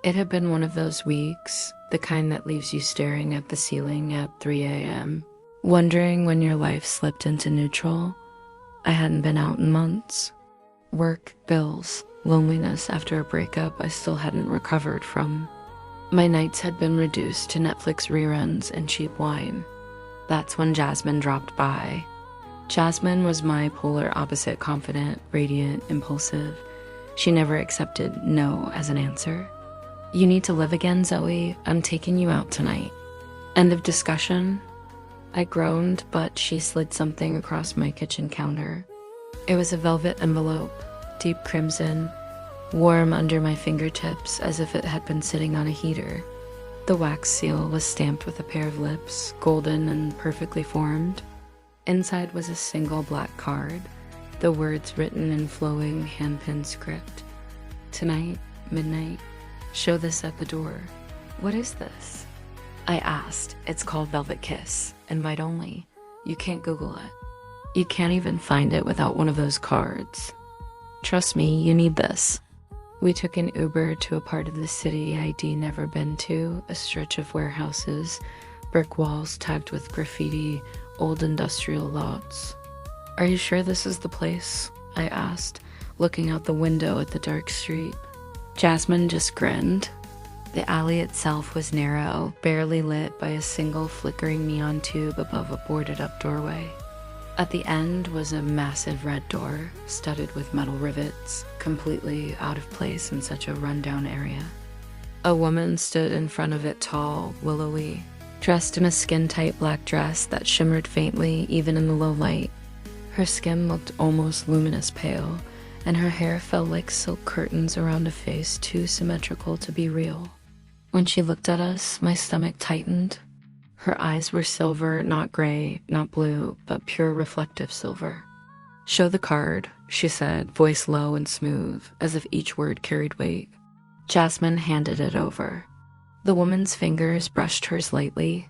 It had been one of those weeks, the kind that leaves you staring at the ceiling at 3 a.m., wondering when your life slipped into neutral. I hadn't been out in months. Work, bills, loneliness after a breakup I still hadn't recovered from. My nights had been reduced to Netflix reruns and cheap wine. That's when Jasmine dropped by. Jasmine was my polar opposite: confident, radiant, impulsive. She never accepted no as an answer. "You need to live again, Zoe. I'm taking you out tonight." End of discussion. I groaned, but she slid something across my kitchen counter. It was a velvet envelope, deep crimson, warm under my fingertips as if it had been sitting on a heater. The wax seal was stamped with a pair of lips, golden and perfectly formed. Inside was a single black card, the words written in flowing hand-pinned script. "Tonight, midnight, show this at the door." "What is this?" I asked. "It's called Velvet Kiss. Invite only. You can't Google it. You can't even find it without one of those cards. Trust me, you need this." We took an Uber to a part of the city I'd never been to, a stretch of warehouses, brick walls tagged with graffiti, old industrial lots. "Are you sure this is the place?" I asked, looking out the window at the dark street. Jasmine just grinned. The alley itself was narrow, barely lit by a single flickering neon tube above a boarded-up doorway. At the end was a massive red door, studded with metal rivets, completely out of place in such a rundown area. A woman stood in front of it, tall, willowy, dressed in a skin-tight black dress that shimmered faintly even in the low light. Her skin looked almost luminous pale, and her hair fell like silk curtains around a face too symmetrical to be real. When she looked at us, my stomach tightened. Her eyes were silver, not gray, not blue, but pure reflective silver. "Show the card," she said, voice low and smooth, as if each word carried weight. Jasmine handed it over. The woman's fingers brushed hers lightly.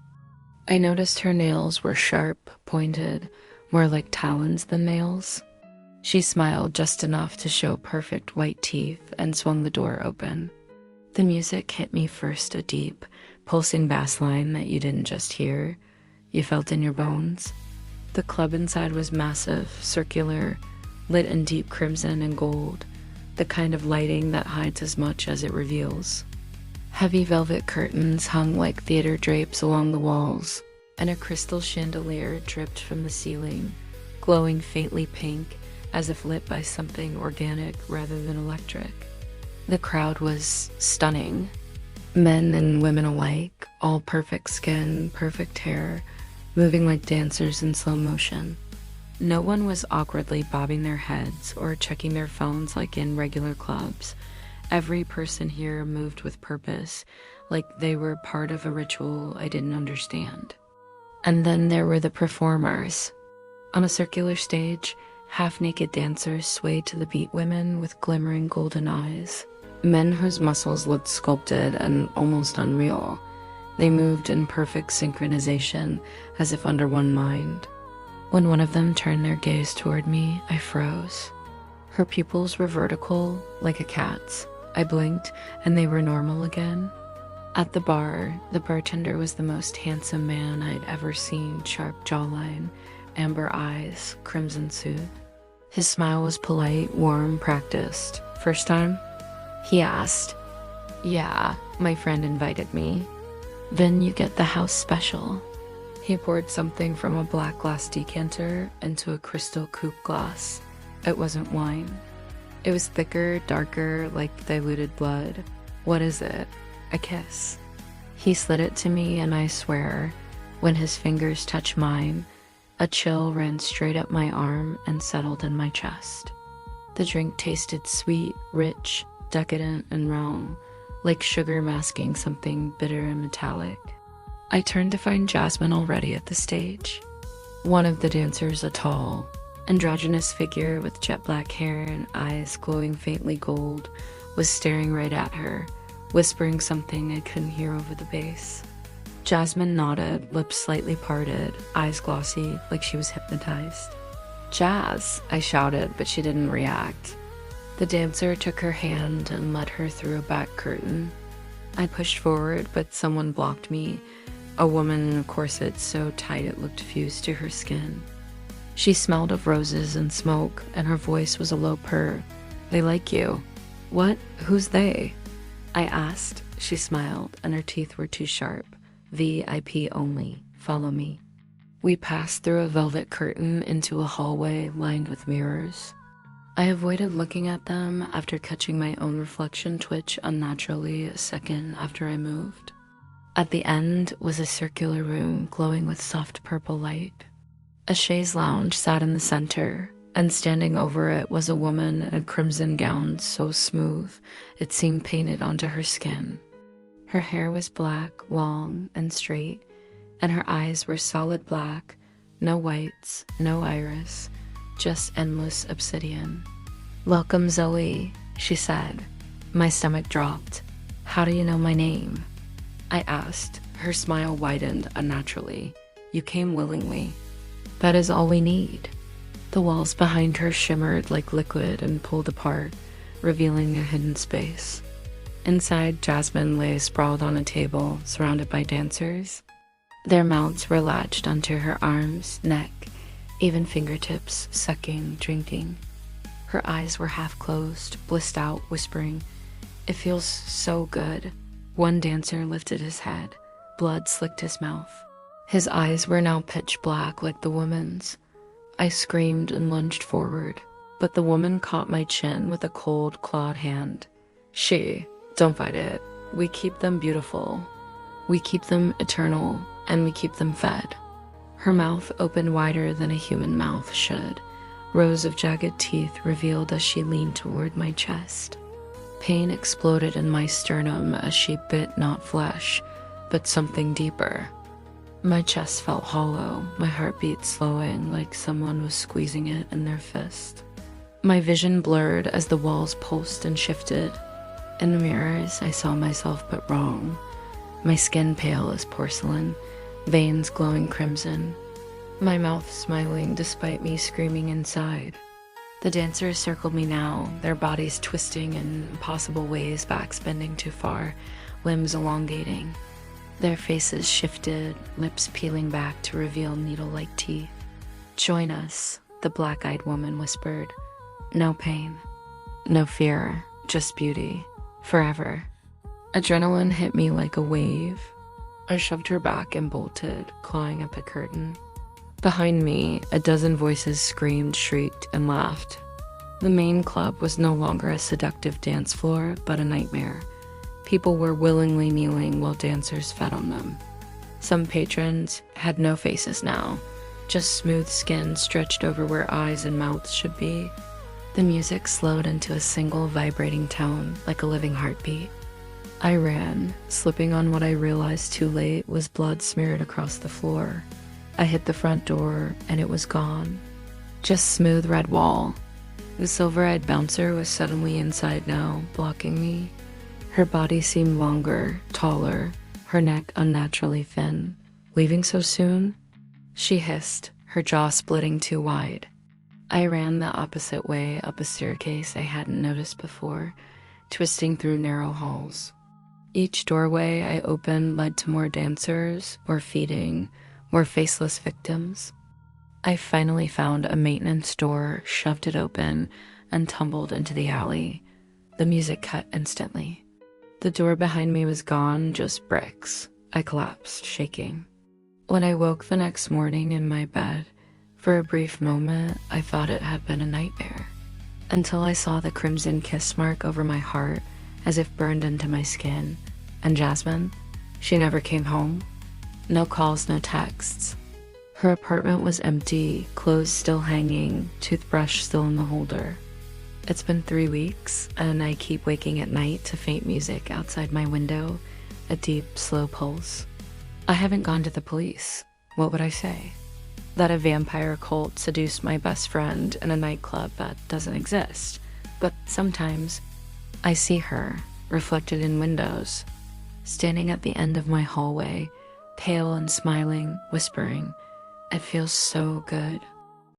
I noticed her nails were sharp, pointed, more like talons than nails. She smiled just enough to show perfect white teeth and swung the door open. The music hit me first, a deep, pulsing bass line that you didn't just hear, you felt in your bones. The club inside was massive, circular, lit in deep crimson and gold, the kind of lighting that hides as much as it reveals. Heavy velvet curtains hung like theater drapes along the walls, and a crystal chandelier dripped from the ceiling, glowing faintly pink as if lit by something organic rather than electric. The crowd was stunning. Men and women alike, all perfect skin, perfect hair, moving like dancers in slow motion. No one was awkwardly bobbing their heads or checking their phones like in regular clubs. Every person here moved with purpose, like they were part of a ritual I didn't understand. And then there were the performers. On a circular stage, half-naked dancers swayed to the beat, women with glimmering golden eyes. Men whose muscles looked sculpted and almost unreal. They moved in perfect synchronization, as if under one mind. When one of them turned their gaze toward me, I froze. Her pupils were vertical, like a cat's. I blinked, and they were normal again. At the bar, the bartender was the most handsome man I'd ever seen, sharp jawline, amber eyes, crimson suit. His smile was polite, warm, practiced. "First time?" he asked. "Yeah, my friend invited me." "Then you get the house special." He poured something from a black glass decanter into a crystal coupe glass. It wasn't wine. It was thicker, darker, like diluted blood. "What is it?" "A kiss." He slid it to me, and I swear, when his fingers touched mine, a chill ran straight up my arm and settled in my chest. The drink tasted sweet, rich, decadent, and wrong, like sugar masking something bitter and metallic. I turned to find Jasmine already at the stage. One of the dancers, a tall, androgynous figure with jet black hair and eyes glowing faintly gold, was staring right at her, whispering something I couldn't hear over the bass. Jasmine nodded, lips slightly parted, eyes glossy, like she was hypnotized. "Jazz," I shouted, but she didn't react. The dancer took her hand and led her through a back curtain. I pushed forward, but someone blocked me, a woman in a corset so tight it looked fused to her skin. She smelled of roses and smoke, and her voice was a low purr. "They like you." "What? Who's they?" I asked. She smiled, and her teeth were too sharp. "VIP only. Follow me." We passed through a velvet curtain into a hallway lined with mirrors. I avoided looking at them after catching my own reflection twitch unnaturally a second after I moved. At the end was a circular room glowing with soft purple light. A chaise lounge sat in the center, and standing over it was a woman in a crimson gown so smooth it seemed painted onto her skin. Her hair was black, long, and straight, and her eyes were solid black, no whites, no iris, just endless obsidian. "Welcome, Zoe," she said. My stomach dropped. "How do you know my name?" I asked. Her smile widened unnaturally. "You came willingly." "That is all we need." The walls behind her shimmered like liquid and pulled apart, revealing a hidden space. Inside, Jasmine lay sprawled on a table, surrounded by dancers. Their mouths were latched onto her arms, neck, even fingertips, sucking, drinking. Her eyes were half closed, blissed out, whispering, "It feels so good." One dancer lifted his head. Blood slicked his mouth. His eyes were now pitch black like the woman's. I screamed and lunged forward, but the woman caught my chin with a cold, clawed hand. "Don't fight it. We keep them beautiful. We keep them eternal, and we keep them fed." Her mouth opened wider than a human mouth should. Rows of jagged teeth revealed as she leaned toward my chest. Pain exploded in my sternum as she bit not flesh, but something deeper. My chest felt hollow, my heartbeat slowing like someone was squeezing it in their fist. My vision blurred as the walls pulsed and shifted. In the mirrors, I saw myself but wrong. My skin pale as porcelain, veins glowing crimson. My mouth smiling despite me screaming inside. The dancers circled me now, their bodies twisting in impossible ways, backs bending too far, limbs elongating. Their faces shifted, lips peeling back to reveal needle-like teeth. "Join us," the black-eyed woman whispered. "No pain, no fear, just beauty, forever." Adrenaline hit me like a wave. I shoved her back and bolted, clawing at the curtain. Behind me, a dozen voices screamed, shrieked, and laughed. The main club was no longer a seductive dance floor, but a nightmare. People were willingly kneeling while dancers fed on them. Some patrons had no faces now, just smooth skin stretched over where eyes and mouths should be. The music slowed into a single vibrating tone, like a living heartbeat. I ran, slipping on what I realized too late was blood smeared across the floor. I hit the front door, and it was gone. Just smooth red wall. The silver-eyed bouncer was suddenly inside now, blocking me. Her body seemed longer, taller, her neck unnaturally thin. "Leaving so soon?" She hissed, her jaw splitting too wide. I ran the opposite way up a staircase I hadn't noticed before, twisting through narrow halls. Each doorway I opened led to more dancers, more feeding, more faceless victims. I finally found a maintenance door, shoved it open, and tumbled into the alley. The music cut instantly. The door behind me was gone, just bricks. I collapsed, shaking. When I woke the next morning in my bed, for a brief moment, I thought it had been a nightmare. Until I saw the crimson kiss mark over my heart, as if burned into my skin. And Jasmine? She never came home. No calls, no texts. Her apartment was empty, clothes still hanging, toothbrush still in the holder. It's been 3 weeks, and I keep waking at night to faint music outside my window, a deep, slow pulse. I haven't gone to the police. What would I say? That a vampire cult seduced my best friend in a nightclub that doesn't exist. But sometimes I see her, reflected in windows, standing at the end of my hallway, pale and smiling, whispering, "It feels so good."